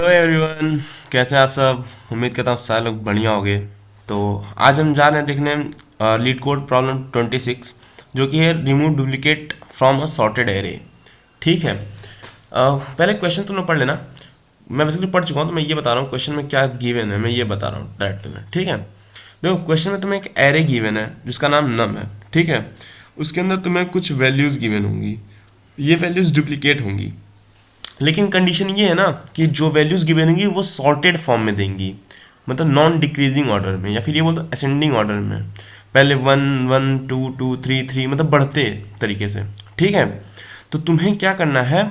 Hello everyone, कैसे हैं आप सब। उम्मीद करता हूँ सारे लोग बढ़िया होंगे। तो आज हम जा रहे हैं देखने लीड कोड प्रॉब्लम 26, जो कि है remove duplicate from a sorted array. ठीक है। पहले क्वेश्चन तुम लोग पढ़ लेना। मैं बेसिकली पढ़ चुका हूँ, तो मैं ये बता रहा हूँ क्वेश्चन में क्या गिवन है, मैं ये बता रहा हूँ डायरेक्ट तुम्हें। ठीक है। देखो, क्वेश्चन में तुम्हें एक एरे गिवन है जिसका नाम नम है। ठीक है। उसके अंदर तुम्हें कुछ वैल्यूज़ गिवन होंगी। ये वैल्यूज़ डुप्लीकेट होंगी, लेकिन कंडीशन ये है ना कि जो वैल्यूज गिवन होंगी वो सॉर्टेड फॉर्म में देंगी, मतलब नॉन डिक्रीजिंग ऑर्डर में, या फिर ये बोलते असेंडिंग ऑर्डर में। पहले one one two two three three, मतलब बढ़ते तरीके से। ठीक है। तो तुम्हें क्या करना है,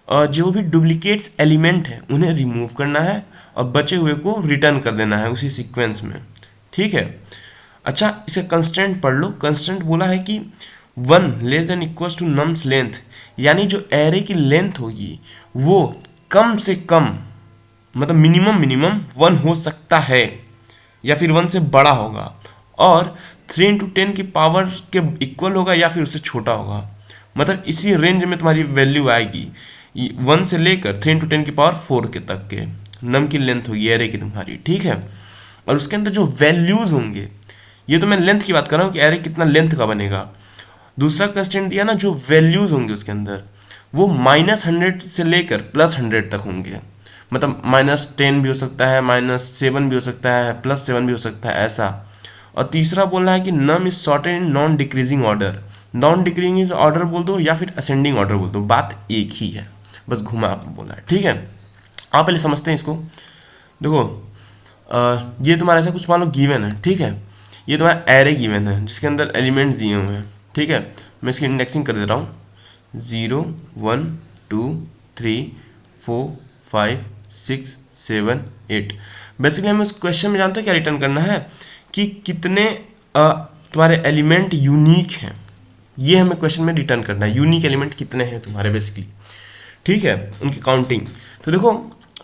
जो भी डुप्लीकेट्स एलिमेंट है उन्हें रिमूव करना है और बचे हुए को रिटर्न कर देना है उसी सीक्वेंस में। ठीक है। अच्छा, इसका कंस्टेंट पढ़ लो। कंस्टेंट बोला है कि one less than equals to nums length, यानी जो एरे की लेंथ होगी वो कम से कम, मतलब मिनिमम मिनिमम वन हो सकता है या फिर वन से बड़ा होगा, और 3 into 10 की पावर के इक्वल होगा या फिर उससे छोटा होगा। मतलब इसी रेंज में तुम्हारी वैल्यू आएगी, वन से लेकर 3 into 10 की पावर 4 के तक के नम की लेंथ होगी एरे की तुम्हारी। ठीक है। और उसके अंदर जो वैल्यूज होंगे, ये तो मैं लेंथ की बात कर रहा हूँ कि एरे कितना लेंथ का बनेगा। दूसरा कंस्टेंट दिया ना, जो वैल्यूज होंगे उसके अंदर वो -100 से लेकर +100 तक होंगे। मतलब -10 भी हो सकता है, -7 भी हो सकता है, +7 भी हो सकता है, ऐसा। और तीसरा बोल रहा है कि num is sorted in non decreasing order. Non decreasing order बोल दो या फिर असेंडिंग ऑर्डर बोल दो, बात एक ही है, बस घुमा आपको बोला है। ठीक है। आप पहले समझते हैं इसको। देखो, ये तुम्हारा ऐसा कुछ मान लो गिवन है। ठीक है। ये तुम्हारा एरे गिवन है जिसके अंदर एलिमेंट्स दिए हुए हैं। ठीक है। मैं इसकी इंडेक्सिंग कर दे रहा हूँ। 0 1 2 3 4 5 6 7 8। बेसिकली हमें उस क्वेश्चन में जानते हो क्या रिटर्न करना है, कि कितने तुम्हारे एलिमेंट यूनिक हैं। ये हमें क्वेश्चन में रिटर्न करना है, यूनिक एलिमेंट कितने हैं तुम्हारे बेसिकली। ठीक है। उनकी काउंटिंग। तो देखो,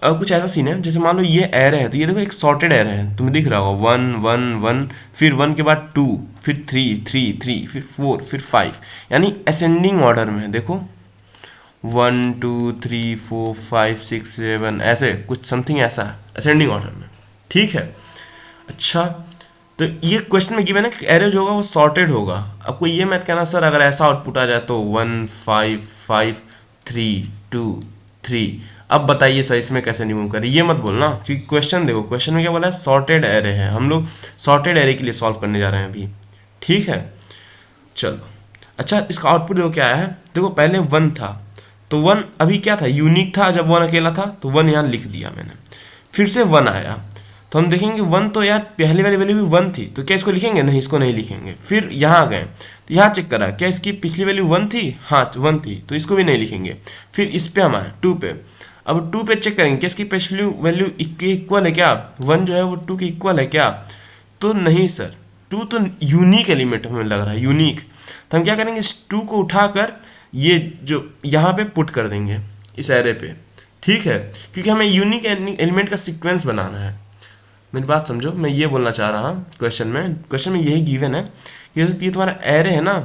कुछ ऐसा सीन है, जैसे मान लो ये एरे है, तो ये देखो एक सॉर्टेड एरे है, तुम्हें दिख रहा होगा 1 1 1, फिर 1 के बाद 2, फिर 3 3 3, फिर 4, फिर 5, यानी असेंडिंग ऑर्डर में है। देखो 1 2 3 4 5 6 7, ऐसे कुछ समथिंग ऐसा असेंडिंग ऑर्डर में। ठीक है। अच्छा, तो ये क्वेश्चन में गिवन है कि एरे जो होगा वो सॉर्टेड होगा। आपको ये मत कहना सर अगर ऐसा आउटपुट आ जाए तो 1 5 5 3 2 3। अब बताइए सर इसमें कैसे रिमूव करें, ये मत बोलना, क्योंकि क्वेश्चन देखो, क्वेश्चन में क्या बोला है, सॉर्टेड एरे है। हम लोग सॉर्टेड एरे के लिए सॉल्व करने जा रहे हैं अभी। ठीक है। चलो, अच्छा इसका आउटपुट देखो क्या आया है। देखो पहले वन था, तो वन अभी क्या था, यूनिक था। जब वन अकेला था तो वन यहाँ लिख दिया मैंने। फिर से वन आया, तो हम देखेंगे वन तो यार पहले वाली वैल्यू भी वन थी, तो क्या इसको लिखेंगे, नहीं इसको नहीं लिखेंगे। फिर यहाँ आ गए, तो यहाँ चेक करा क्या इसकी पिछली वैल्यू वन थी, हाँ वन थी, तो इसको भी नहीं लिखेंगे। फिर इस पे हम आए टू पे। अब टू पे चेक करेंगे क्या इसकी पिछली वैल्यू के इक्वल है क्या, वन जो है वो टू के इक्वल है क्या, तो नहीं सर, टू तो यूनिक एलिमेंट हमें लग रहा है, यूनिक। तो हम क्या करेंगे, इस टू को उठाकर ये जो यहाँ पे पुट कर देंगे इस एरे पे। ठीक है। क्योंकि हमें यूनिक एलिमेंट का सीक्वेंस बनाना है। मेरी बात समझो, मैं ये बोलना चाह रहा हूँ, क्वेश्चन में यही गिवन है कि ये तुम्हारा एरे है ना।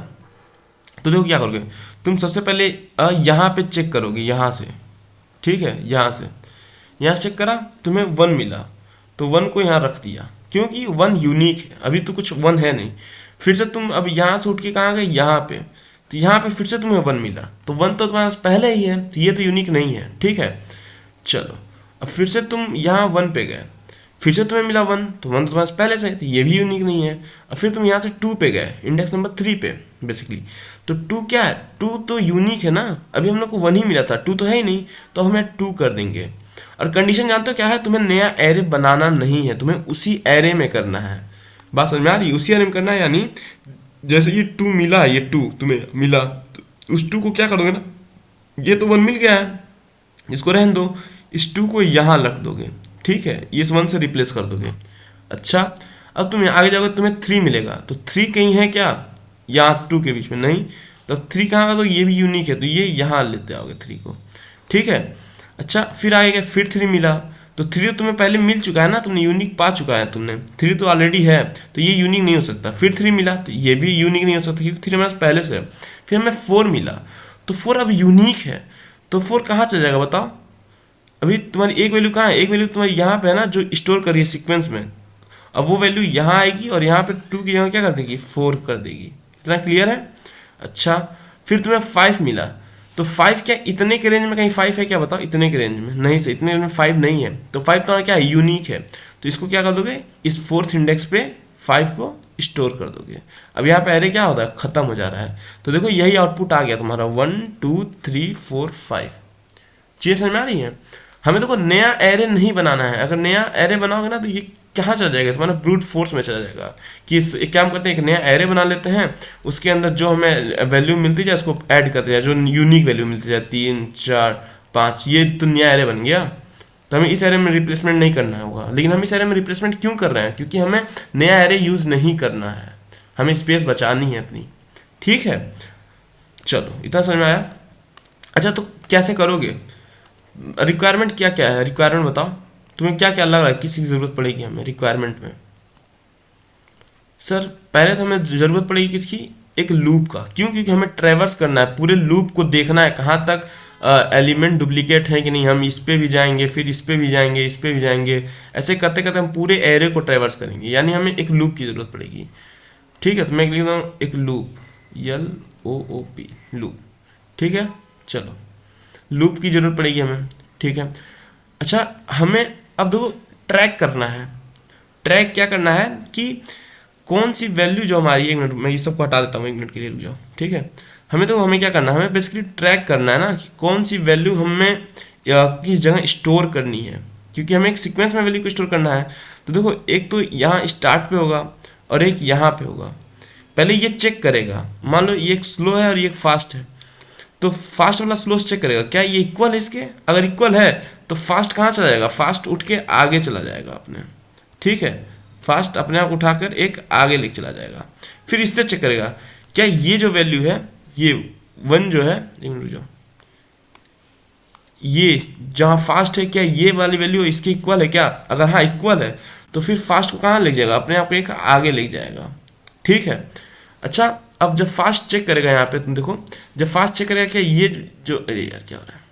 तो देखो क्या करोगे, तुम सबसे पहले यहाँ पे चेक करोगे, यहाँ से। ठीक है। यहाँ से चेक करा, तुम्हें वन मिला, तो वन को यहाँ रख दिया, क्योंकि वन यूनिक है, अभी तो कुछ वन है नहीं। फिर से तुम अब यहाँ से उठ के कहाँ गए, यहाँ पे, तो यहाँ पे फिर से तुम्हें वन मिला, तो वन तो तुम्हारे पास पहले ही है, तो ये तो यूनिक नहीं है। ठीक है। चलो, अब फिर से तुम यहाँ वन पे गए, फिर से तुम्हें मिला वन, तो वन तो तुम्हारे पास पहले से है, तो ये भी यूनिक नहीं है। अब फिर तुम यहाँ से टू पे गए, इंडेक्स नंबर 3 पे बेसिकली, तो टू क्या है, टू तो यूनिक है ना, अभी हम लोग को वन ही मिला था, टू तो है ही नहीं, तो हमें टू कर देंगे। और कंडीशन जानते हो क्या है, तुम्हें नया एरे बनाना नहीं है, तुम्हें उसी एरे में करना है। बात समझ में आ रही है, उसी एरे में करना है। यानी जैसे ये टू मिला है, ये टू तुम्हें मिला, तो उस टू को क्या करोगे ना, ये तो वन मिल गया है, इसको रहने दो, इस टू को यहाँ रख दोगे। ठीक है। ये इस वन से रिप्लेस कर दोगे। अच्छा, अब तुम आगे जाओगे, तुम्हें थ्री मिलेगा, तो थ्री कहीं है क्या, यहाँ टू के बीच में नहीं, तो थ्री कहाँ का, तो ये भी यूनिक है, तो ये यहाँ लेते आओगे थ्री को। ठीक है। अच्छा, फिर आगे गए, फिर थ्री मिला, तो थ्री तो तुम्हें पहले मिल चुका है ना, तुमने यूनिक पा चुका है, तुमने थ्री तो ऑलरेडी है, तो ये यूनिक नहीं हो सकता। फिर थ्री मिला, तो ये भी यूनिक नहीं हो सकता, क्योंकि थ्री हमारे पास पहले से है। फिर हमें फोर मिला, तो फोर अब यूनिक है, तो फोर कहाँ चल जाएगा बताओ, अभी तुम्हारी एक वैल्यू कहाँ है, एक वैल्यू तुम्हारी यहाँ पे है ना जो स्टोर कर रही है सीक्वेंस में। अब वो वैल्यू यहाँ आएगी और यहाँ पे 2 की जगह क्या कर देगी, 4 कर देगी। इतना क्लियर है। अच्छा फिर तुम्हें 5 मिला, तो 5 क्या इतने के रेंज में कहीं 5 है क्या, बताओ। इतने के रेंज में नहीं से, इतने रेंज में 5 नहीं है, तो 5 तुम्हारा क्या है, यूनिक है। तो इसको क्या कर दोगे, इस 4th इंडेक्स पे 5 को स्टोर कर दोगे। अब यहाँ पे एरे क्या होता है, खत्म हो जा रहा है। तो देखो यही आउटपुट आ गया तुम्हारा 1 2 3 4 5। चीज़ समझ में आ रही है। हमें देखो नया एरे नहीं बनाना है। अगर नया एरे बनाओगे ना तो ये कहाँ चला जाएगा, तुम्हारा ब्रूट फोर्स में चला जाएगा। कि एक काम करते हैं, एक नया एरे बना लेते हैं, उसके अंदर जो हमें वैल्यू मिलती जाए उसको ऐड करते जाए, जो यूनिक वैल्यू मिलती जाए 3 4 5, ये तो नया एरे बन गया। तो हमें इस एरे में रिप्लेसमेंट नहीं करना होगा। लेकिन हम इस एरे में रिप्लेसमेंट क्यों कर रहे हैं, क्योंकि हमें नया एरे यूज़ नहीं करना है, हमें स्पेस बचानी है अपनी। ठीक है, चलो इतना समझ में आया। अच्छा तो कैसे करोगे, रिक्वायरमेंट क्या क्या है, रिक्वायरमेंट बताओ तुम्हें क्या क्या लग रहा है, किसी की ज़रूरत पड़ेगी हमें रिक्वायरमेंट में। सर पहले तो हमें ज़रूरत पड़ेगी किसकी, एक लूप का। क्यों, क्योंकि हमें ट्रेवर्स करना है, पूरे लूप को देखना है कहाँ तक एलिमेंट डुप्लीकेट है कि नहीं। हम इस पे भी जाएंगे, फिर इस पे भी जाएंगे, इस पे भी जाएंगे, ऐसे करते करते हम पूरे एरे को ट्रेवर्स करेंगे। यानी हमें एक लूप की ज़रूरत पड़ेगी। ठीक है, तो मैं लिख रहा हूँ एक लूप, LOOP लूप। ठीक है, चलो लूप की ज़रूरत पड़ेगी हमें। ठीक है, अच्छा हमें अब देखो ट्रैक करना है। ट्रैक क्या करना है कि कौन सी वैल्यू जो हमारी, एक मिनट मैं ये सबको हटा देता हूँ, एक मिनट के लिए रुक जाओ। ठीक है, हमें तो हमें क्या करना है, हमें बेसिकली ट्रैक करना है ना कि कौन सी वैल्यू हमें किस जगह स्टोर करनी है, क्योंकि हमें एक सीक्वेंस में वैल्यू को स्टोर करना है। तो देखो एक तो यहाँ स्टार्ट पे होगा और एक यहाँ पे होगा। पहले ये चेक करेगा, मान लो ये एक स्लो है और ये एक फास्ट है, तो फास्ट वाला स्लो से चेक करेगा क्या ये इक्वल है इसके। अगर इक्वल है तो फास्ट कहाँ चला जाएगा, फास्ट उठ के आगे चला जाएगा अपने। ठीक है, फास्ट अपने आप उठाकर एक आगे लेके चला जाएगा। फिर इससे चेक करेगा क्या ये जो वैल्यू है, ये 1 जो है, एक मिनट जो ये जहाँ फास्ट है, क्या ये वाली वैल्यू इसके इक्वल है क्या। अगर हाँ इक्वल है तो फिर फास्ट को कहाँ ले जाएगा, अपने आप को एक आगे ले जाएगा। ठीक है, अच्छा अब जब फास्ट चेक करेगा, यहाँ पे तुम देखो जब फास्ट चेक करेगा क्या ये जो, अरे यार क्या हो रहा है,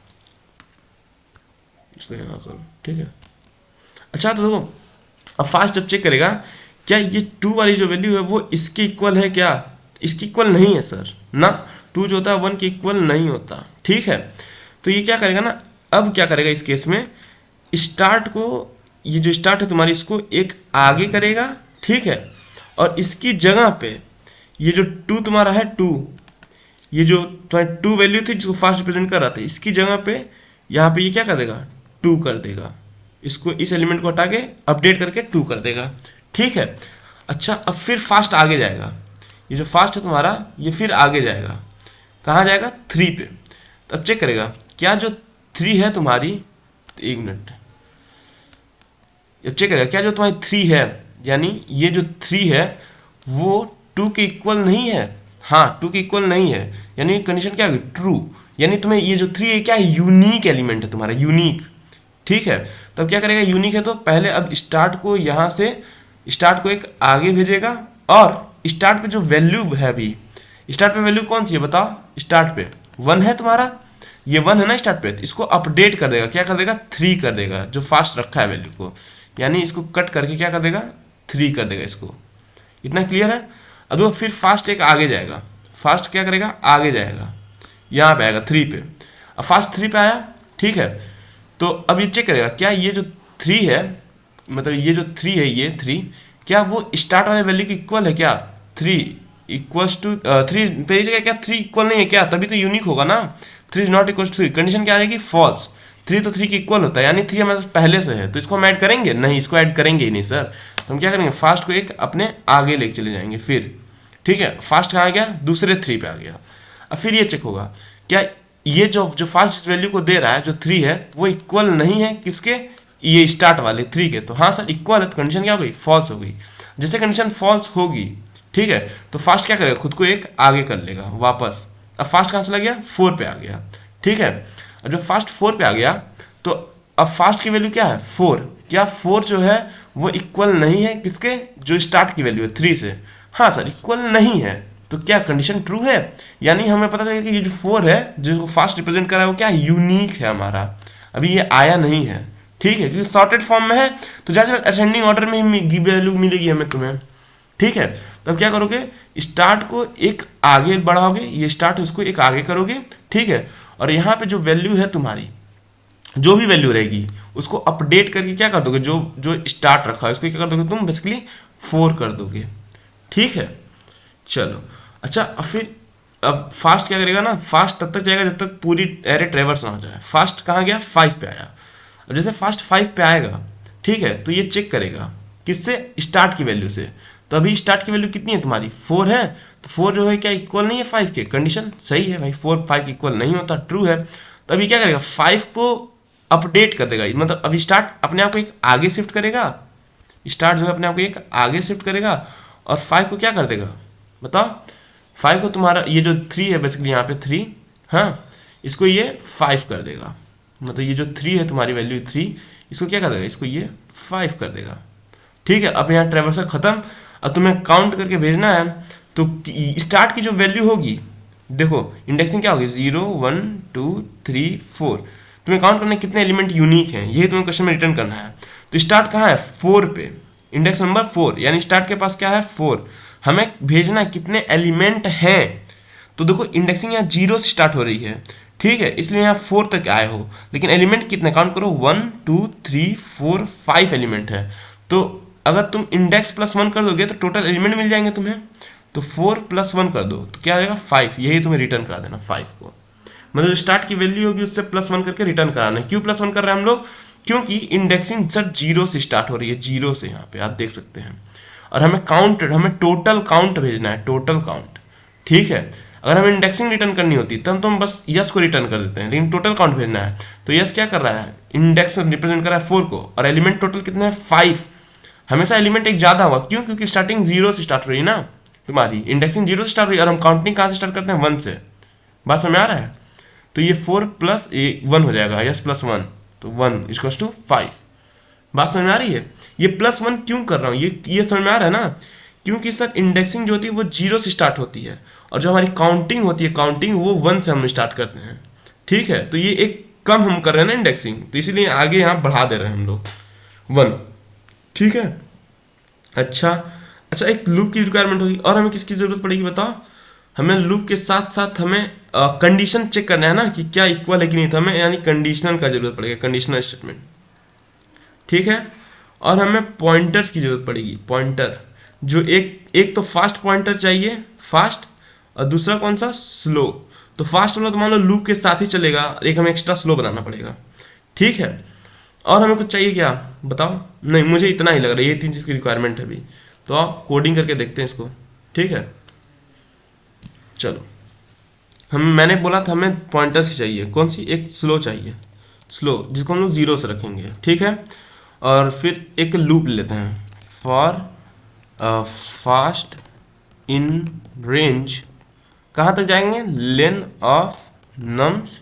इसको यहाँ करो। ठीक है, अच्छा तो देखो अब फास्ट जब चेक करेगा क्या ये 2 वाली जो वैल्यू है वो इसके इक्वल है क्या। इसकी इक्वल नहीं है सर ना, 2 जो होता है 1 के इक्वल नहीं होता। ठीक है, तो ये क्या करेगा ना, अब क्या करेगा इस केस में, स्टार्ट को, ये जो स्टार्ट है तुम्हारी, इसको एक आगे करेगा। ठीक है, और इसकी जगह पे ये जो 2 तुम्हारा है 2, ये जो तुम्हारी 2 वैल्यू थी जिसको फास्ट रिप्रेजेंट कर रहा था, इसकी जगह पे यहाँ पे ये क्या कर देगा, 2 कर देगा। इसको, इस एलिमेंट को हटा के अपडेट करके 2 कर देगा। ठीक है, अच्छा अब फिर फास्ट आगे जाएगा, ये जो फास्ट है तुम्हारा ये फिर आगे जाएगा, कहाँ जाएगा, 3 पे। तो अब चेक करेगा क्या जो 3 है तुम्हारी, एक मिनट, अब चेक करेगा क्या जो तुम्हारी 3 है, यानी ये जो 3 है वो 2 के इक्वल नहीं है। हाँ 2 के इक्वल नहीं है, यानी कंडीशन क्या होगी, ट्रू। यानी तुम्हें ये जो 3 है क्या है, यूनिक एलिमेंट है तुम्हारा, यूनिक। ठीक है, तो अब क्या करेगा, यूनिक है तो पहले अब स्टार्ट को यहाँ से, स्टार्ट को एक आगे भेजेगा, और स्टार्ट पे जो वैल्यू है, अभी स्टार्ट पे वैल्यू कौन सी है बताओ, स्टार्ट पे 1 है तुम्हारा, ये 1 है ना स्टार्ट पे, तो इसको अपडेट कर देगा, क्या कर देगा, 3 कर देगा, जो फास्ट रखा है वैल्यू को, यानी इसको कट करके क्या कर देगा, 3 कर देगा इसको। इतना क्लियर है। अब वो फिर फास्ट एक आगे जाएगा, फास्ट क्या करेगा, आगे जाएगा, यहाँ पे आएगा 3 पे। अब फास्ट 3 पे आया। ठीक है, तो अब ये चेक करेगा क्या ये जो 3 है, मतलब ये जो 3 है, ये 3 क्या वो स्टार्ट वाले वैल्यू की इक्वल है क्या, 3 इक्वल्स टू 3 पे जगह क्या 3 इक्वल नहीं है क्या, तभी तो यूनिक होगा ना। 3 is not equal to 3, condition क्या आएगी, फॉल्स। 3 तो 3 के इक्वल होता है, यानी 3 हमारे पास पहले से है, तो इसको हम ऐड करेंगे नहीं, इसको ऐड करेंगे ही नहीं सर। तो हम क्या करेंगे, फास्ट को एक अपने आगे लेके चले जाएंगे फिर। ठीक है, फास्ट कहाँ आ गया, दूसरे 3 पे आ गया। अब फिर ये चेक होगा क्या ये जो फास्ट इस वैल्यू को दे रहा है, जो 3 है, वो इक्वल नहीं है किसके, ये स्टार्ट वाले 3 के। तो हाँ सर इक्वल है, तो कंडीशन क्या हो गई, फॉल्स हो गई। जैसे कंडीशन फॉल्स होगी, ठीक है, तो फास्ट क्या करेगा, खुद को एक आगे कर लेगा वापस। अब फास्ट कहाँ चला गया, 4 पे आ गया। ठीक है, अब जब फास्ट 4 पे आ गया तो अब फास्ट की वैल्यू क्या है, 4। क्या 4 जो है वो इक्वल नहीं है किसके, जो स्टार्ट की वैल्यू है 3 से। हाँ सर इक्वल नहीं है, तो क्या कंडीशन ट्रू है, यानी हमें पता चलेगा कि ये जो 4 है, जिसको फास्ट रिप्रेजेंट कर रहा है, वो क्या है, यूनिक है हमारा। अभी ये आया नहीं है, ठीक है, क्योंकि सॉर्टेड फॉर्म में है तो जैसे असेंडिंग ऑर्डर में ही वैल्यू मिलेगी हमें तुम्हें, ठीक है। तो अब क्या करोगे, स्टार्ट को एक आगे बढ़ाओगे, ये स्टार्ट उसको एक आगे करोगे, ठीक है, और यहाँ पे जो वैल्यू है तुम्हारी, जो भी वैल्यू रहेगी उसको अपडेट करके क्या कर दोगे, जो जो स्टार्ट रखा है उसको क्या कर दोगे तुम, बेसिकली 4 कर दोगे, ठीक है। चलो अच्छा, अब फिर अब फास्ट क्या करेगा ना, फास्ट तब तक जाएगा जब तक पूरी एरे ट्रेवर्स ना हो जाए। फास्ट कहाँ गया, 5 पे आया। अब जैसे फास्ट 5 पे आएगा, ठीक है, तो ये चेक करेगा किससे, स्टार्ट की वैल्यू से। तो अभी स्टार्ट की वैल्यू कितनी है तुम्हारी, 4 है, तो 4 जो है क्या इक्वल नहीं है 5 के, कंडीशन सही है भाई, 4 5 के इक्वल नहीं होता, ट्रू है। तो अभी क्या करेगा, 5 को अपडेट कर देगा, मतलब अभी स्टार्ट अपने आप को एक आगे शिफ्ट करेगा, स्टार्ट जो है अपने आप को एक आगे शिफ्ट करेगा, और 5 को क्या कर देगा बताओ, 5 को तुम्हारा ये जो 3 है बेसिकली यहाँ पे 3, हाँ, इसको ये 5 कर देगा, मतलब ये जो 3 है तुम्हारी वैल्यू 3, इसको क्या कर देगा, इसको ये 5 कर देगा, ठीक है। अब यहाँ ट्रेवर्सल खत्म। अब तुम्हें काउंट करके भेजना है, तो स्टार्ट की जो वैल्यू होगी, देखो इंडेक्सिंग क्या होगी, 0 1 2 3 4, तुम्हें काउंट करना है कितने एलिमेंट यूनिक हैं, यही तुम्हें क्वेश्चन में रिटर्न करना है। तो स्टार्ट कहाँ है, 4 पे, इंडेक्स नंबर 4, यानी स्टार्ट के पास क्या है 4, हमें भेजना है कितने एलिमेंट हैं। तो देखो इंडेक्सिंग यहाँ 0 से स्टार्ट हो रही है, ठीक है, इसलिए यहाँ 4 तक आए हो, लेकिन एलिमेंट कितने काउंट करो, 1 2 3 4 5 एलिमेंट है। तो अगर तुम इंडेक्स +1 कर दोगे तो टोटल एलिमेंट मिल जाएंगे तुम्हें, तो 4 + 1 कर दो तो क्या आएगा 5, यही तुम्हें रिटर्न करा देना 5 को, मतलब स्टार्ट की वैल्यू होगी उससे +1 करके रिटर्न कराना है। क्यों +1 कर रहे हैं हम लोग, क्योंकि इंडेक्सिंग सर 0 से स्टार्ट हो रही है, 0 से, यहाँ पे आप देख सकते हैं, और हमें टोटल काउंट भेजना है, टोटल काउंट, ठीक है। अगर हमें इंडेक्सिंग रिटर्न करनी होती तब तो हम बस यस को रिटर्न कर देते हैं, लेकिन टोटल काउंट भेजना है, तो यस क्या कर रहा है, इंडेक्स रिप्रेजेंट कर रहा है 4 को, और एलिमेंट टोटल कितने हैं 5, हमेशा एलिमेंट एक ज्यादा हुआ, क्यों, क्योंकि स्टार्टिंग 0 से स्टार्ट हो रही है ना तुम्हारी, इंडेक्सिंग 0 से स्टार्ट हुई, और हम काउंटिंग कहाँ से स्टार्ट करते हैं 1 से, बात समझ आ रहा है। तो ये 4 + 1 हो जाएगा, यस +1, तो 1 = 5, बात समझ में आ रही है। ये +1 क्यों कर रहा हूँ, ये समझ में आ रहा है ना, क्योंकि सर इंडेक्सिंग जो होती है वो 0 से स्टार्ट होती है, और जो हमारी काउंटिंग होती है, काउंटिंग वो 1 से हम स्टार्ट करते हैं, ठीक है। तो ये एक कम हम कर रहे हैं ना इंडेक्सिंग, तो इसीलिए आगे यहाँ बढ़ा दे रहे हैं हम लोग 1, ठीक है। अच्छा अच्छा, एक लूप की रिक्वायरमेंट होगी, और हमें किसकी जरूरत पड़ेगी बताओ, हमें लूप के साथ साथ हमें कंडीशन चेक करना है ना कि क्या इक्वल है कि नहीं, तो हमें यानी कंडीशनल का जरूरत पड़ेगा, कंडीशनल स्टेटमेंट, ठीक है। और हमें पॉइंटर्स की जरूरत पड़ेगी, पॉइंटर, जो एक तो फास्ट पॉइंटर चाहिए, फास्ट, और दूसरा कौन सा, स्लो। तो फास्ट वाला तो मान लो लूप के साथ ही चलेगा, एक हमें एक्स्ट्रा स्लो बनाना पड़ेगा, ठीक है। और हमें कुछ चाहिए क्या बताओ, नहीं मुझे इतना ही लग रहा है, ये 3 चीज़ की रिक्वायरमेंट है अभी, तो आप कोडिंग करके देखते हैं इसको, ठीक है। चलो मैंने बोला था हमें पॉइंटर्स की चाहिए, कौन सी, एक स्लो चाहिए, स्लो, जिसको हम लोग 0 से रखेंगे, ठीक है। और फिर एक लूप ले लेते हैं, फॉर फास्ट इन रेंज, कहाँ तक जाएंगे, lane of nums,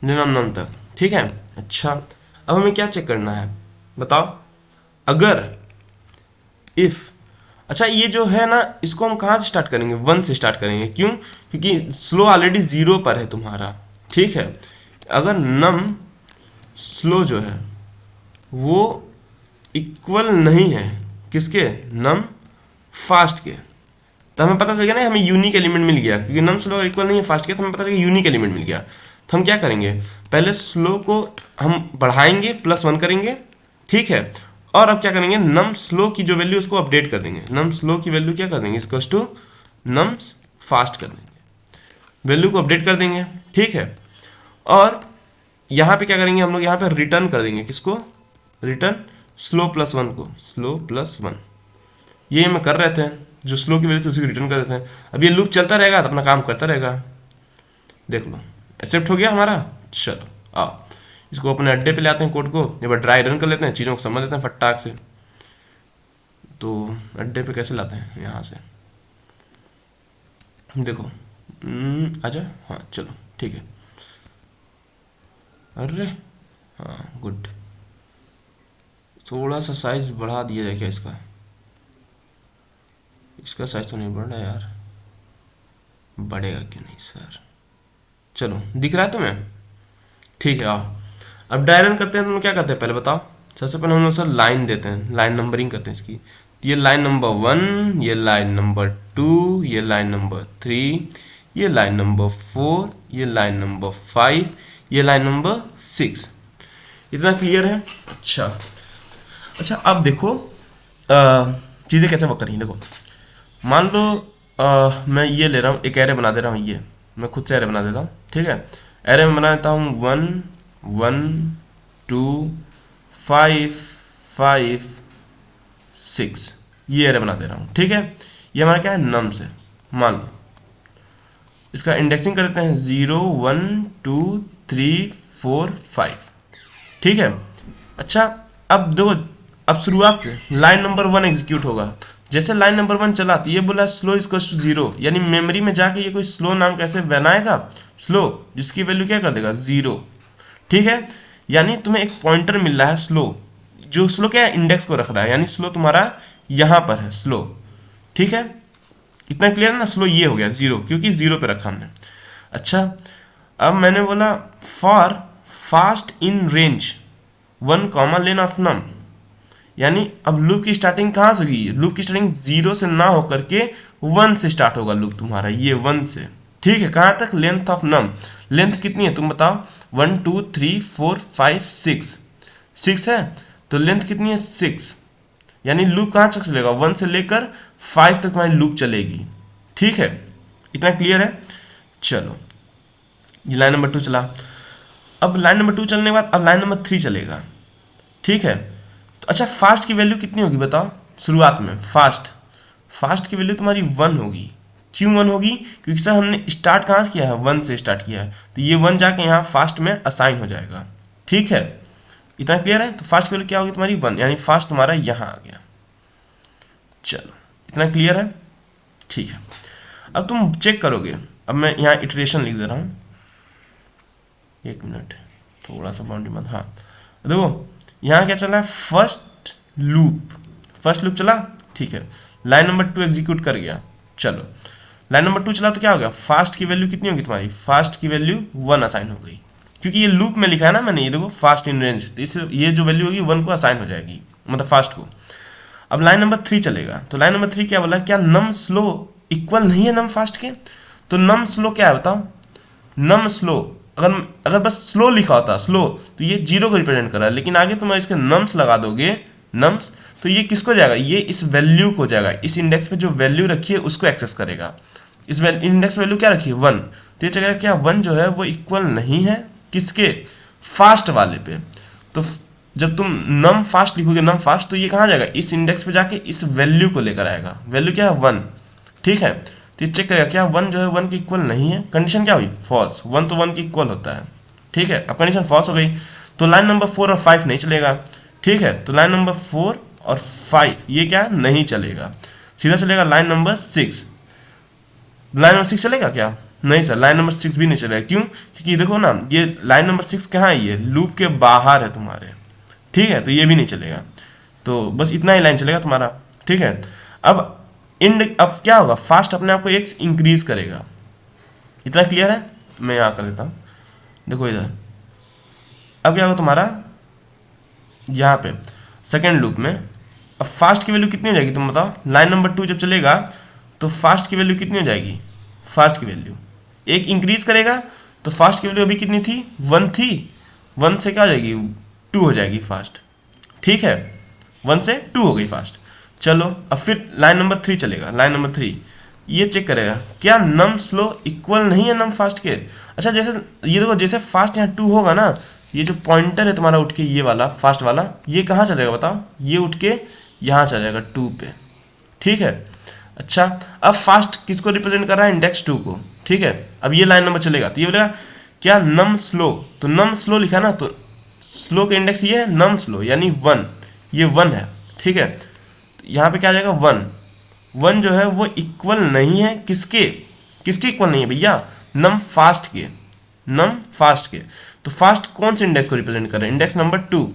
lane of नम तक, ठीक है। अच्छा अब हमें क्या चेक करना है बताओ, अगर इफ, अच्छा ये जो है ना इसको हम कहाँ से स्टार्ट करेंगे, 1 से स्टार्ट करेंगे, क्यों, क्योंकि स्लो ऑलरेडी 0 पर है तुम्हारा, ठीक है। अगर नम स्लो जो है वो इक्वल नहीं है किसके, नम फास्ट के, तो हमें पता चल गया ना, हमें यूनिक एलिमेंट मिल गया, क्योंकि नम स्लो इक्वल नहीं है फास्ट के, तो हमें पता चल गया यूनिक एलिमेंट मिल गया। तो हम क्या करेंगे, पहले स्लो को हम बढ़ाएंगे, +1 करेंगे, ठीक है। और अब क्या करेंगे, नम स्लो की जो वैल्यू उसको अपडेट कर देंगे, नम स्लो की वैल्यू क्या कर देंगे, इक्वल्स टू नम्स फास्ट कर देंगे, वैल्यू को अपडेट कर देंगे, ठीक है। और यहाँ पे क्या करेंगे हम लोग, यहाँ पे रिटर्न कर देंगे किसको, रिटर्न स्लो +1 को, स्लो +1, ये हम कर रहे थे, जो स्लो की वजह से उसी को रिटर्न कर देते हैं। अब ये लूप चलता रहेगा तो अपना काम करता रहेगा, देख लो एक्सेप्ट हो गया हमारा। चलो आओ इसको अपने अड्डे पे ले आते हैं, कोड को एक बार ड्राई रन कर लेते हैं, चीज़ों को समझ लेते हैं फटाक से। तो अड्डे पे कैसे लाते हैं, यहाँ से देखो, आजा, हाँ चलो ठीक है, अरे हाँ गुड, थोड़ा सा साइज बढ़ा दिया जाए क्या इसका, इसका साइज तो नहीं बढ़ रहा यार, बढ़ेगा क्यों नहीं सर, चलो दिख रहा है तुम्हें, ठीक है। आओ अब ड्राई रन करते हैं तो हम क्या करते हैं पहले बताओ। सबसे पहले हम लोग सर लाइन देते हैं, लाइन नंबरिंग करते हैं इसकी। तो ये लाइन नंबर 1, ये लाइन नंबर 2, ये लाइन नंबर 3, ये लाइन नंबर 4, ये लाइन नंबर 5, ये लाइन नंबर 6। इतना क्लियर है। अच्छा अब देखो चीज़ें कैसे वर्क करेंगी। देखो मान लो मैं ये ले रहा हूँ, एक एरे बना दे रहा हूँ, ये मैं खुद से एरे बना देता हूँ। ठीक है, एरे में बना देता हूँ 1 1 2 5 5 6, ये एरे बना दे रहा हूँ। ठीक है, ये हमारा क्या है नम्स है। मान लो इसका इंडेक्सिंग कर देते हैं 0 1 2 3 4 5। ठीक है, अच्छा अब देखो, अब शुरुआत से लाइन नंबर 1 एग्जीक्यूट होगा। जैसे लाइन नंबर 1 चला तो ये बोला स्लो इक्वल्स टू 0, यानी मेमोरी में जाके ये कोई स्लो नाम कैसे बनाएगा, स्लो, जिसकी वैल्यू क्या कर देगा 0। ठीक है, यानी तुम्हें एक पॉइंटर मिल रहा है स्लो, जो स्लो क्या है इंडेक्स को रख रहा है, यानी स्लो तुम्हारा यहाँ पर है स्लो। ठीक है, इतना क्लियर है ना। स्लो ये हो गया 0, क्योंकि 0 पे रखा हमने। अच्छा अब मैंने बोला for fast in range 1 comma len of num, यानी अब लूप की स्टार्टिंग कहाँ से होगी, लूप की स्टार्टिंग 0 से ना होकर के 1 से स्टार्ट होगा लूप तुम्हारा, ये 1 से। ठीक है, कहाँ तक, लेंथ ऑफ नम, लेंथ कितनी है तुम बताओ, 1 2 3 4 5 6 है, तो लेंथ कितनी है 6, यानी लूप कहाँ तक चलेगा 1 से लेकर 5 तक तुम्हारी लूप चलेगी। ठीक है, इतना क्लियर है। चलो ये लाइन नंबर 2 चला। अब लाइन नंबर 2 चलने के बाद अब लाइन नंबर 3 चलेगा। ठीक है, तो अच्छा फास्ट की वैल्यू कितनी होगी बताओ शुरुआत में। फास्ट की वैल्यू तुम्हारी 1 होगी। क्यों 1 होगी, क्योंकि सर हमने स्टार्ट कहाँ से किया है 1 से स्टार्ट किया है, तो ये 1 जाके यहाँ फास्ट में असाइन हो जाएगा। ठीक है, इतना क्लियर है। तो फास्ट की वैल्यू क्या होगी तुम्हारी 1, यानी फास्ट तुम्हारा यहाँ आ गया। चलो इतना क्लियर है। ठीक है, अब तुम चेक करोगे, अब मैं यहाँ इटरेशन लिख दे रहा हूँ, 1 मिनट थोड़ा सा बाउंड्री मत। हाँ देखो यहाँ क्या चला है, फर्स्ट लूप चला। ठीक है, लाइन नंबर 2 एग्जीक्यूट कर गया। चलो लाइन नंबर 2 चला तो क्या हो गया, फास्ट की वैल्यू कितनी होगी तुम्हारी, फास्ट की वैल्यू 1 असाइन हो गई, क्योंकि ये लूप में लिखा है ना मैंने, ये देखो फास्ट इन रेंज, तो इससे ये जो वैल्यू होगी 1 को असाइन हो जाएगी, मतलब फास्ट को। अब लाइन नंबर 3 चलेगा, तो लाइन नंबर 3 क्या बोला, क्या नम स्लो इक्वल नहीं है नम फास्ट के, तो नम स्लो क्या है बताओ, नम स्लो अगर बस स्लो लिखा होता स्लो तो ये 0 को रिप्रेजेंट कर रहा है, लेकिन आगे तुम इसके नम्स लगा दोगे नम्स, तो ये किसको जाएगा, ये इस वैल्यू को जाएगा, इस इंडेक्स पे जो वैल्यू रखी है उसको एक्सेस करेगा। इस इंडेक्स वैल्यू क्या रखी है 1, तो ये चलेगा क्या 1 जो है वो इक्वल नहीं है किसके, फास्ट वाले पे। तो जब तुम नम फास्ट लिखोगे नम फास्ट, तो ये कहाँ जाएगा, इस इंडेक्स पे जाके इस वैल्यू को लेकर आएगा, वैल्यू क्या है 1। ठीक है, तो ये चेक करेगा क्या 1 जो है 1 के इक्वल नहीं है, कंडीशन क्या हुई फॉल्स, 1 तो 1 के इक्वल होता है। ठीक है, अब कंडीशन फॉल्स हो गई, तो लाइन नंबर 4 और 5 नहीं चलेगा। ठीक है, तो लाइन नंबर 4 और 5 ये क्या नहीं चलेगा, सीधा चलेगा लाइन नंबर 6। लाइन नंबर 6 चलेगा क्या, नहीं सर लाइन नंबर 6 भी नहीं चलेगा। क्यों, क्योंकि देखो ना ये लाइन नंबर 6 कहाँ है, ये लूप के बाहर है तुम्हारे। ठीक है, तो ये भी नहीं चलेगा, तो बस इतना ही लाइन चलेगा तुम्हारा। ठीक है, अब क्या होगा, फास्ट अपने आप को 1 इंक्रीज करेगा। इतना क्लियर है, मैं यहाँ कर देता हूँ, देखो इधर। अब क्या होगा तुम्हारा यहाँ पे सेकेंड लूप में, अब फास्ट की वैल्यू कितनी हो जाएगी तुम बताओ, लाइन नंबर 2 जब चलेगा तो फास्ट की वैल्यू कितनी हो जाएगी, फास्ट की वैल्यू 1 इंक्रीज करेगा, तो फास्ट की वैल्यू अभी कितनी थी 1 थी, 1 से क्या हो जाएगी 2 हो जाएगी फास्ट। ठीक है, 1 से 2 हो गई फास्ट। चलो अब फिर लाइन नंबर 3 चलेगा, लाइन नंबर 3 ये चेक करेगा क्या नम स्लो इक्वल नहीं है नम फास्ट के। अच्छा जैसे ये देखो, जैसे फास्ट यहाँ 2 होगा ना, ये जो पॉइंटर है तुम्हारा उठ के ये वाला फास्ट वाला, ये कहाँ चलेगा बताओ, ये उठ के यहाँ चल जाएगा 2 पे। ठीक है, अच्छा अब फास्ट किसको रिप्रेजेंट कर रहा है, इंडेक्स 2 को। ठीक है, अब ये लाइन नंबर चलेगा, तो ये बोलेगा क्या नम स्लो, तो नम स्लो लिखा ना, तो स्लो के इंडेक्स ये है नम स्लो, यानी 1, ये 1 है। ठीक है, यहाँ पे क्या आ जाएगा 1 जो है वो इक्वल नहीं है किसके इक्वल नहीं है भैया, नम फास्ट के। तो फास्ट कौन से इंडेक्स को रिप्रेजेंट कर रहे हैं, इंडेक्स नंबर 2।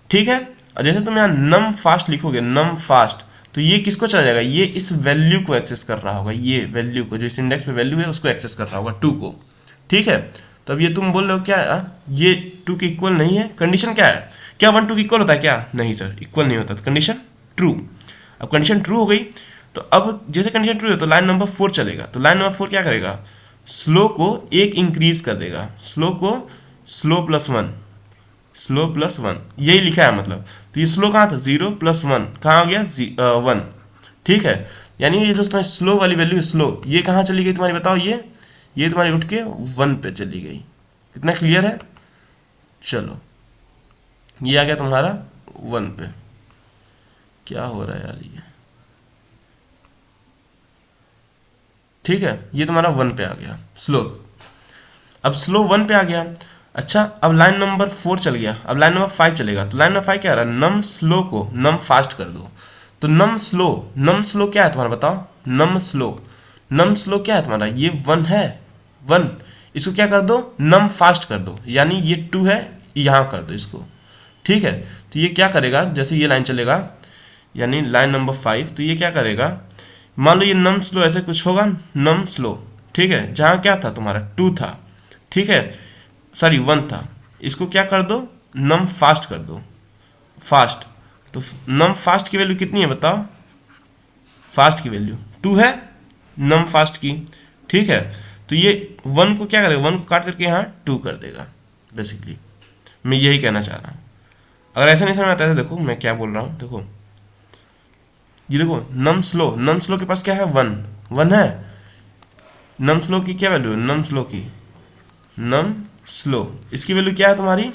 ठीक है, और जैसे तुम यहाँ नम फास्ट लिखोगे, नम फास्ट, तो ये किसको चला जाएगा, ये इस वैल्यू को एक्सेस कर रहा होगा, ये वैल्यू को जो इस इंडेक्स पे वैल्यू है उसको एक्सेस कर रहा होगा 2 को। ठीक है, तो अब ये तुम बोल रहे हो क्या ये 2 के इक्वल नहीं है, कंडीशन क्या है, क्या 1 2 के इक्वल होता है क्या, नहीं सर इक्वल नहीं होता, तो कंडीशन ट्रू। अब कंडीशन ट्रू हो गई, तो अब जैसे कंडीशन ट्रू है तो लाइन नंबर 4 चलेगा, तो लाइन नंबर 4 क्या करेगा, स्लो को 1 इंक्रीज कर देगा, स्लो को स्लो प्लस 1, स्लो प्लस 1 यही लिखा है मतलब। तो ये स्लो कहाँ था, 0 प्लस 1 कहाँ आ गया 1, ठीक है। यानी ये जो तुम्हारी स्लो वाली वैल्यू है स्लो, ये कहाँ चली गई तुम्हारी बताओ, ये तुम्हारी उठ के 1 पे चली गई। कितना क्लियर है, चलो ये आ गया तुम्हारा 1 पे। क्या हो रहा है यार ये, ठीक है, ये तुम्हारा 1 पे आ गया स्लो। अब स्लो 1 पे आ गया। अच्छा अब लाइन नंबर 4 चल गया, अब लाइन नंबर 5 चलेगा, तो लाइन नंबर 5 क्या आ रहा है, नम स्लो को नम फास्ट कर दो। तो नम स्लो क्या है तुम्हारा बताओ, नम स्लो क्या है तुम्हारा, ये 1 है 1, इसको क्या कर दो नम फास्ट कर दो, यानी ये 2 है यहाँ कर दो इसको, ठीक है। तो ये क्या करेगा, जैसे ये लाइन चलेगा यानी लाइन नंबर 5, तो ये क्या करेगा, मान लो ये नम स्लो ऐसे कुछ होगा, नम स्लो, ठीक है, जहाँ क्या था तुम्हारा 2 था, ठीक है, सॉरी 1 था, इसको क्या कर दो नम फास्ट कर दो, फास्ट। तो नम फास्ट की वैल्यू कितनी है बताओ, फास्ट की वैल्यू 2 है नम फास्ट की, ठीक है। तो ये 1 को क्या करेगा, 1 को काट करके यहाँ 2 कर देगा, बेसिकली मैं यही कहना चाह रहा हूँ। अगर ऐसा नहीं समझ आता है देखो मैं क्या बोल रहा हूँ, देखो ये देखो नम स्लो के पास क्या है 1 है, नम स्लो की क्या वैल्यू है, नम स्लो इसकी वैल्यू क्या है तुम्हारी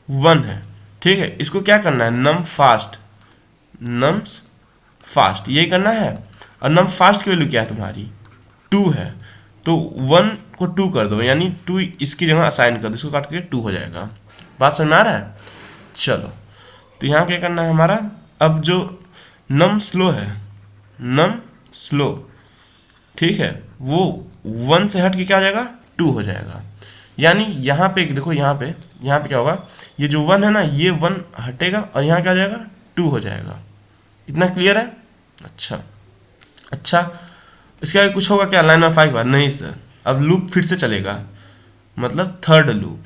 1 है, ठीक है। इसको क्या करना है नम फास्ट यही करना है, और नम फास्ट की वैल्यू क्या है तुम्हारी 2 है, तो 1 को 2 कर दो, यानी 2 इसकी जगह असाइन कर दो, इसको काट के 2 हो जाएगा। बात समझ में आ रहा है, चलो तो यहाँ क्या करना है हमारा, अब जो नम स्लो है, नम स्लो, ठीक है, वो 1 से हट के क्या हो जाएगा 2 हो जाएगा। यानी यहाँ पे देखो, यहाँ पे क्या होगा, ये जो 1 है ना, ये 1 हटेगा और यहाँ क्या हो जाएगा 2 हो जाएगा। इतना क्लियर है, अच्छा इसके आगे कुछ होगा क्या, लाइन नंबर 5 बार नहीं सर, अब लूप फिर से चलेगा, मतलब थर्ड लूप,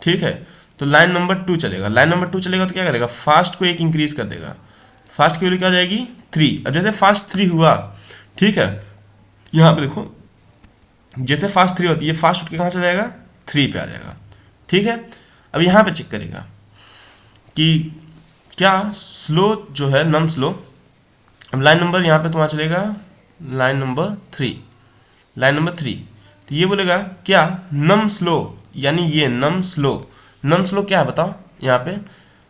ठीक है। तो लाइन नंबर 2 चलेगा, लाइन नंबर 2 चलेगा तो क्या करेगा, फास्ट को 1 इंक्रीज कर देगा, फास्ट की वैल्यू क्या हो जाएगी 3। अब जैसे फास्ट 3 हुआ, ठीक है, यहाँ पे देखो जैसे फास्ट 3 होती है, फास्ट उठ के कहाँ चला जाएगा 3 पे आ जाएगा, ठीक है। अब यहाँ पे चेक करेगा कि क्या स्लो जो है नम स्लो, अब लाइन नंबर यहाँ पे तुम्हारा चलेगा लाइन नंबर 3, तो ये बोलेगा क्या नम स्लो, यानी ये नम स्लो क्या है बताओ, यहाँ पे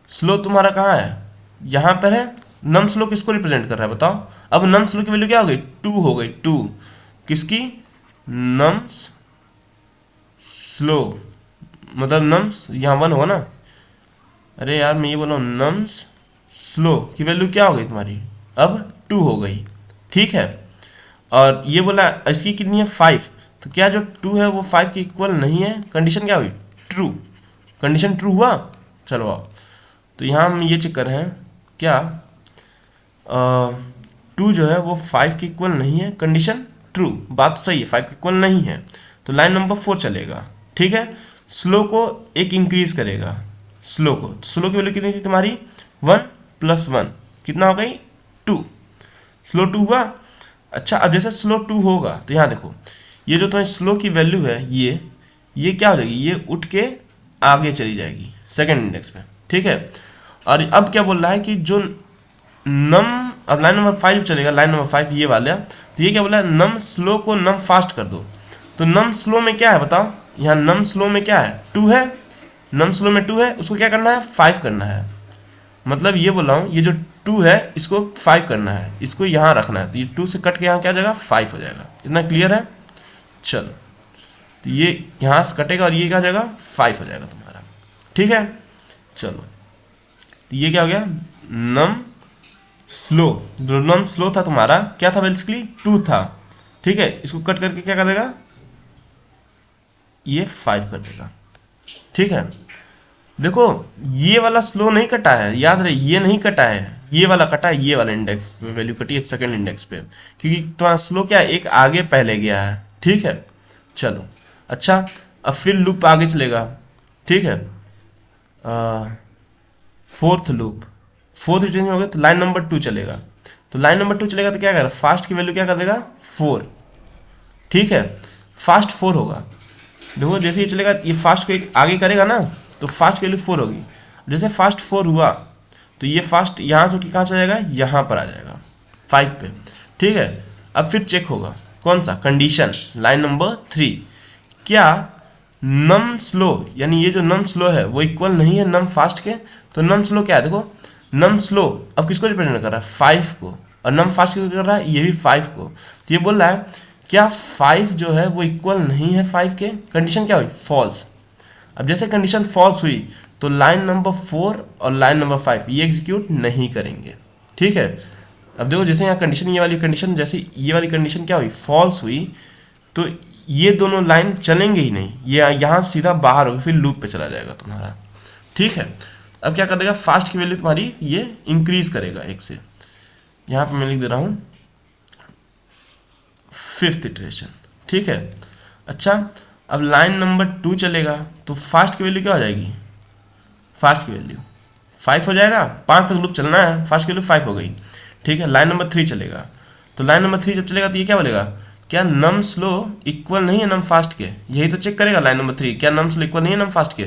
स्लो तुम्हारा कहाँ है, यहाँ पर है, नम स्लो किसको रिप्रेजेंट कर रहा है बताओ। अब नम स्लो की वैल्यू क्या हो गई 2 हो गई, 2 किसकी, नम स्लो, मतलब नम्स यहाँ 1 होगा ना, अरे यार मैं ये बोल रहा हूँ नम्स स्लो की वैल्यू क्या हो गई तुम्हारी, अब 2 हो गई, ठीक है। और ये बोला इसकी कितनी है 5, तो क्या जो 2 है वो 5 के इक्वल नहीं है, कंडीशन क्या हुई ट्रू, कंडीशन ट्रू हुआ। चलो आओ, तो यहाँ हम ये चेक कर रहे हैं क्या 2 जो है वो 5 के इक्वल नहीं है, कंडीशन ट्रू, बात सही है 5 के इक्वल नहीं है, तो लाइन नंबर 4 चलेगा, ठीक है। स्लो को 1 इंक्रीज करेगा, स्लो की वैल्यू कितनी थी तुम्हारी 1 + 1 कितना हो गई 2, स्लो 2 हुआ। अच्छा अब जैसे स्लो 2 होगा तो यहाँ देखो ये जो तुम्हारी स्लो की वैल्यू है ये क्या हो जाएगी, ये उठ के आगे चली जाएगी सेकंड इंडेक्स पे, ठीक है। और अब क्या बोल रहा है कि जो नम, अब लाइन नंबर 5 चलेगा, लाइन नंबर 5 ये वाला, तो ये क्या बोला है नम स्लो को नम फास्ट कर दो। तो नम स्लो में क्या है बताओ, यहाँ नम स्लो में क्या है 2 है, नम स्लो में 2 है, उसको क्या करना है 5 करना है, मतलब ये बोल रहा हूँ ये जो 2 है इसको 5 करना है, इसको यहाँ रखना है, तो ये 2 से कट के यहाँ क्या जाएगा 5 हो जाएगा। इतना क्लियर है, चलो तो ये यहाँ से कटेगा और ये क्या जाएगा 5 हो जाएगा तुम्हारा, ठीक है। चलो तो ये क्या हो गया नम स्लो, जो नम स्लो था तुम्हारा क्या था बेसिकली 2 था, ठीक है, इसको कट करके क्या करेगा ये 5 कर देगा, ठीक है। देखो ये वाला स्लो नहीं कटा है, याद रहे ये नहीं कटा है, ये वाला कटा है, ये वाला इंडेक्स पे वैल्यू कटी है सेकंड इंडेक्स पे, क्योंकि तुम्हारा स्लो क्या है एक आगे पहले गया है, ठीक है। चलो अच्छा अब फिर लूप आगे चलेगा, ठीक है, फोर्थ लूप, फोर्थ इटरेशन हो गया तो लाइन नंबर 2 चलेगा। तो लाइन नंबर 2 चलेगा तो क्या करेगा, फास्ट की वैल्यू क्या कर देगा 4, ठीक है, फास्ट 4 होगा। देखो जैसे ये चलेगा ये फास्ट को एक आगे करेगा ना तो फास्ट की वैल्यू 4 होगी। जैसे फास्ट 4 हुआ तो ये फास्ट यहाँ से उठ के कहाँ चला जाएगा, यहाँ पर आ जाएगा 5 पे, ठीक है। अब फिर चेक होगा कौन सा कंडीशन, लाइन नंबर 3, क्या नम स्लो, यानी ये जो नम स्लो है वो इक्वल नहीं है नम फास्ट के। तो नम स्लो क्या है, देखो नम स्लो अब किसको रिप्रेजेंट कर रहा है 5 को, और नम फास्ट किसको कर रहा है, ये भी 5 को। तो ये बोल रहा है क्या 5 जो है वो इक्वल नहीं है 5 के, कंडीशन क्या हुई फॉल्स। अब जैसे कंडीशन फॉल्स हुई तो लाइन नंबर 4 और लाइन नंबर 5 ये एग्जीक्यूट नहीं करेंगे, ठीक है। अब देखो जैसे यहाँ कंडीशन, ये वाली कंडीशन, जैसे ये वाली कंडीशन क्या हुई फॉल्स हुई तो ये दोनों लाइन चलेंगे ही नहीं, ये यहाँ सीधा बाहर होगा, फिर लूप पे चला जाएगा तुम्हारा, ठीक है। अब क्या कर देगा, फास्ट की वैल्यू तुम्हारी ये इंक्रीज करेगा 1 से, यहाँ पे मैं लिख दे रहा हूँ 5th इटरेशन, ठीक है। अच्छा अब लाइन नंबर 2 चलेगा तो फास्ट की वैल्यू क्या हो जाएगी, फास्ट की वैल्यू 5 हो जाएगा, 5 तक लूप चलना है, फास्ट की वैल्यू 5 हो गई, ठीक है। लाइन नंबर 3 चलेगा तो लाइन नंबर 3 जब चलेगा तो ये क्या बोलेगा, क्या नम स्लो इक्वल नहीं है नम फास्ट के, यही तो चेक करेगा लाइन नंबर 3, क्या नम स्लो इक्वल नहीं है नम फास्ट के।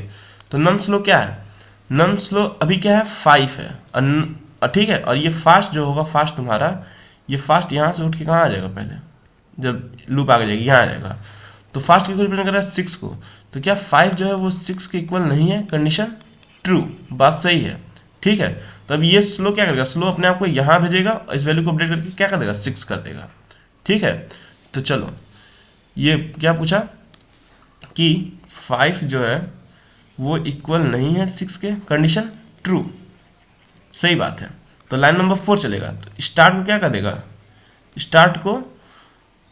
तो नम स्लो क्या है, नम स्लो अभी क्या है 5 है, और ठीक है, और ये फास्ट जो होगा, फास्ट तुम्हारा ये फास्ट यहाँ से उठ के कहाँ आ जाएगा, पहले जब लूप आगे जाएगी यहाँ आ जाएगा। तो फास्ट किसको रिप्रेजेंट कर रहा है 6 को, तो क्या 5 जो है वो 6 के इक्वल नहीं है, कंडीशन ट्रू, बात सही है, ठीक है। तो अब ये स्लो क्या करेगा, स्लो अपने आप को यहाँ भेजेगा और इस वैल्यू को अपडेट करके क्या कर देगा 6 कर देगा, ठीक है। तो चलो ये क्या पूछा कि 5 जो है वो इक्वल नहीं है 6 के, कंडीशन ट्रू, सही बात है। तो लाइन नंबर 4 चलेगा तो स्टार्ट को क्या कर देगा, स्टार्ट को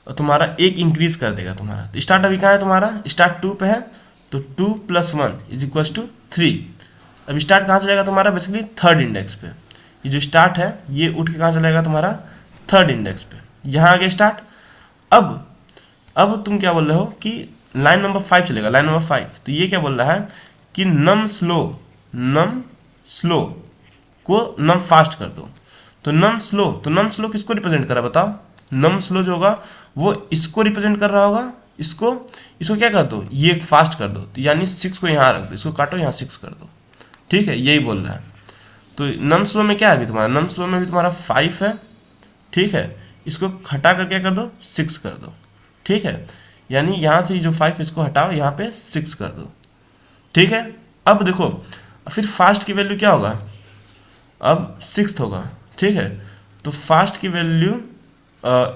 तुम्हारा 1 इंक्रीज कर देगा तुम्हारा। तो स्टार्ट अभी कहाँ है तुम्हारा, स्टार्ट 2 पे है, तो 2 + 1 = 3। अब स्टार्ट कहाँ चलेगा तुम्हारा, बेसिकली 3rd इंडेक्स पे। ये जो स्टार्ट है ये उठ के कहाँ चलेगा तुम्हारा 3rd इंडेक्स पे, यहाँ आ गया स्टार्ट। अब तुम क्या बोल रहे हो कि लाइन नंबर 5 चलेगा, लाइन नंबर 5, तो ये क्या बोल रहा है कि नम स्लो को नम फास्ट कर दो। तो नम स्लो किसको रिप्रेजेंट कर रहा है बताओ, नम स्लो जो होगा वो इसको रिप्रेजेंट कर रहा होगा, इसको क्या कर दो, ये फास्ट कर दो, तो यानी 6 को यहाँ रख दो, इसको काटो यहाँ 6 कर दो, ठीक है, यही बोल रहा है। तो नम स्लो में क्या है अभी तुम्हारा, नम स्लो में भी तुम्हारा 5 है, ठीक है, इसको हटा कर क्या कर दो 6 कर दो, ठीक है, यानी यहाँ से जो 5 इसको हटाओ यहाँ पे 6 कर दो, ठीक है। अब देखो फिर फास्ट की वैल्यू क्या होगा, अब 6 होगा, ठीक है। तो फास्ट की वैल्यू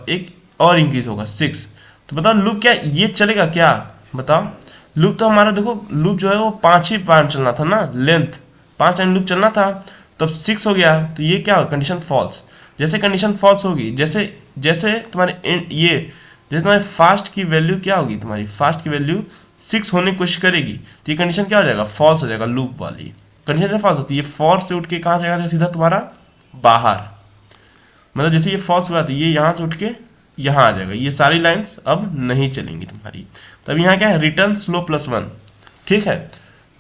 एक और इंक्रीज होगा 6। तो बताओ लूप क्या ये चलेगा क्या, बताओ लूप तो हमारा देखो लूप जो है वो 5 ही टाइम चलना था ना, लेंथ 5 टाइम लूप चलना था, तो अब 6 हो गया, तो ये क्या होगा कंडीशन फॉल्स। जैसे कंडीशन फॉल्स होगी, जैसे तुम्हारे फास्ट की वैल्यू क्या होगी, तुम्हारी फास्ट की वैल्यू 6 होने की कोशिश करेगी, तो ये कंडीशन क्या हो जाएगा फॉल्स हो जाएगा, लूप वाली कंडीशन फॉल्स होती है। फॉल्स से उठ के कहाँ जाएगा सीधा तुम्हारा बाहर, मतलब जैसे ये फॉल्स हुआ तो ये यहाँ से उठ के यहाँ आ जाएगा, ये सारी लाइंस अब नहीं चलेंगी तुम्हारी। तो अब यहाँ क्या है रिटर्न स्लो +1, ठीक है।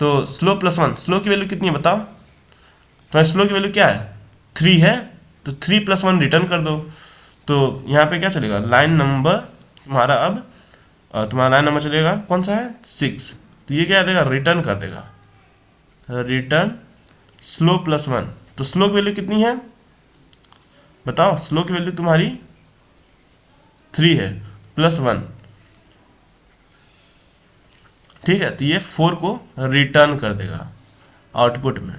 तो स्लो +1, स्लो की वैल्यू कितनी है बताओ, तुम्हारी स्लो की वैल्यू क्या है 3 है, तो 3 + 1 रिटर्न कर दो। तो यहाँ पे क्या चलेगा लाइन नंबर तुम्हारा, अब तुम्हारा लाइन नंबर चलेगा कौन सा है 6, तो ये क्या देगा रिटर्न कर देगा, रिटर्न स्लो +1। तो स्लो की वैल्यू कितनी है बताओ, स्लो की वैल्यू तुम्हारी 3 है +1, ठीक है। तो ये 4 को रिटर्न कर देगा आउटपुट में,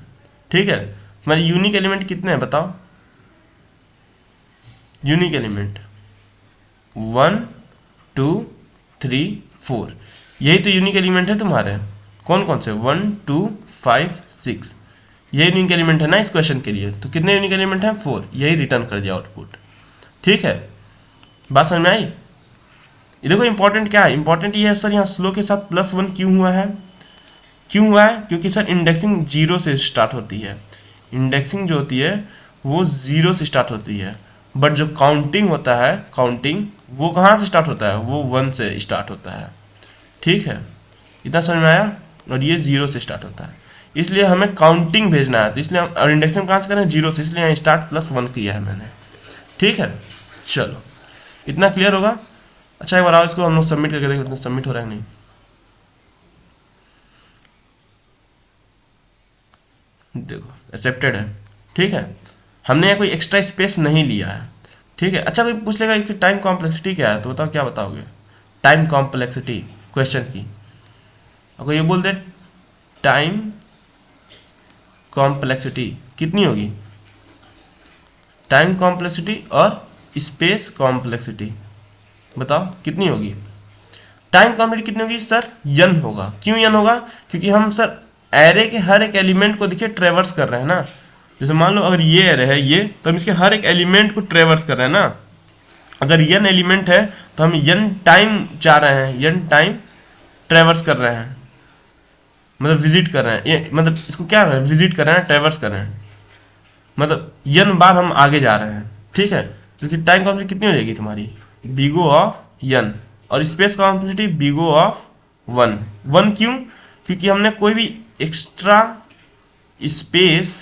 ठीक है। तुम्हारे यूनिक एलिमेंट कितने हैं बताओ, यूनिक एलिमेंट 1 2 3 4, यही तो यूनिक एलिमेंट है तुम्हारे, कौन कौन से 1 2 5 6, यही यूनिक एलिमेंट है ना इस क्वेश्चन के लिए। तो कितने यूनिक एलिमेंट हैं 4, यही रिटर्न कर दिया आउटपुट, ठीक है। बात समझ में आई। ये देखो इंपॉर्टेंट क्या है, इंपॉर्टेंट ये है सर यहाँ स्लो के साथ +1 क्यों हुआ है, क्योंकि सर इंडेक्सिंग 0 से स्टार्ट होती है, इंडेक्सिंग जो होती है वो 0 से स्टार्ट होती है, बट जो काउंटिंग होता है, काउंटिंग वो कहाँ से स्टार्ट होता है, वो 1 से स्टार्ट होता है, ठीक है। इतना समझ में आया। और ये 0 से स्टार्ट होता है, इसलिए हमें काउंटिंग भेजना है, तो इसलिए हम और इंडेक्सिंग कहाँ से करें 0 से, इसलिए यहाँ स्टार्ट +1 किया है मैंने। ठीक है, चलो इतना क्लियर होगा। अच्छा एक बार आओ इसको हम लोग सबमिट करके देखते हैं सबमिट हो रहा है नहीं। देखो एक्सेप्टेड है। ठीक है, हमने यहाँ कोई एक्स्ट्रा स्पेस नहीं लिया है। ठीक है, अच्छा कोई पूछ लेगा इसकी टाइम कॉम्प्लेक्सिटी क्या है, तो बताओ क्या बताओगे टाइम कॉम्प्लेक्सिटी क्वेश्चन की। अगर ये बोल दे टाइम कॉम्प्लेक्सिटी कितनी होगी, टाइम कॉम्प्लेक्सिटी और स्पेस कॉम्प्लेक्सिटी बताओ कितनी होगी। टाइम कॉम्प्लेक्सिटी कितनी होगी सर, n होगा। क्यों n होगा, क्योंकि हम सर एरे के हर एक एलिमेंट को देखिए ट्रेवर्स कर रहे हैं ना। जैसे मान लो अगर ये एरे है ये, तो हम इसके हर एक एलिमेंट को ट्रेवर्स कर रहे हैं ना। अगर n एलिमेंट है तो हम n टाइम जा रहे हैं, n टाइम ट्रेवर्स कर रहे हैं, मतलब विजिट कर रहे हैं, ये मतलब इसको क्या है विजिट कर रहे हैं, ट्रेवर्स कर रहे हैं, मतलब n बार हम आगे जा रहे हैं। ठीक है, क्योंकि टाइम कॉम्प्लेक्सिटी कितनी हो जाएगी तुम्हारी बिगो ऑफ n, और स्पेस कॉम्प्लेक्सिटी बिगो ऑफ 1। 1 क्यों, क्योंकि हमने कोई भी एक्स्ट्रा स्पेस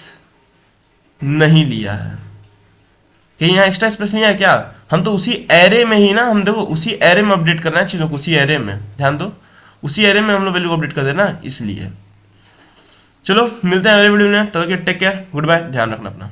नहीं लिया है। कहीं यहाँ एक्स्ट्रा स्पेस नहीं है क्या, हम तो उसी एरे में ही ना, हम देखो उसी एरे में अपडेट करना है चीज़ों को, उसी एरे में ध्यान दो, उसी एरे में हम लोग वैल्यू अपडेट कर देना, इसलिए। चलो मिलते हैं अगले वीडियो में, तब तक टेक केयर, गुड बाय, ध्यान रखना अपना।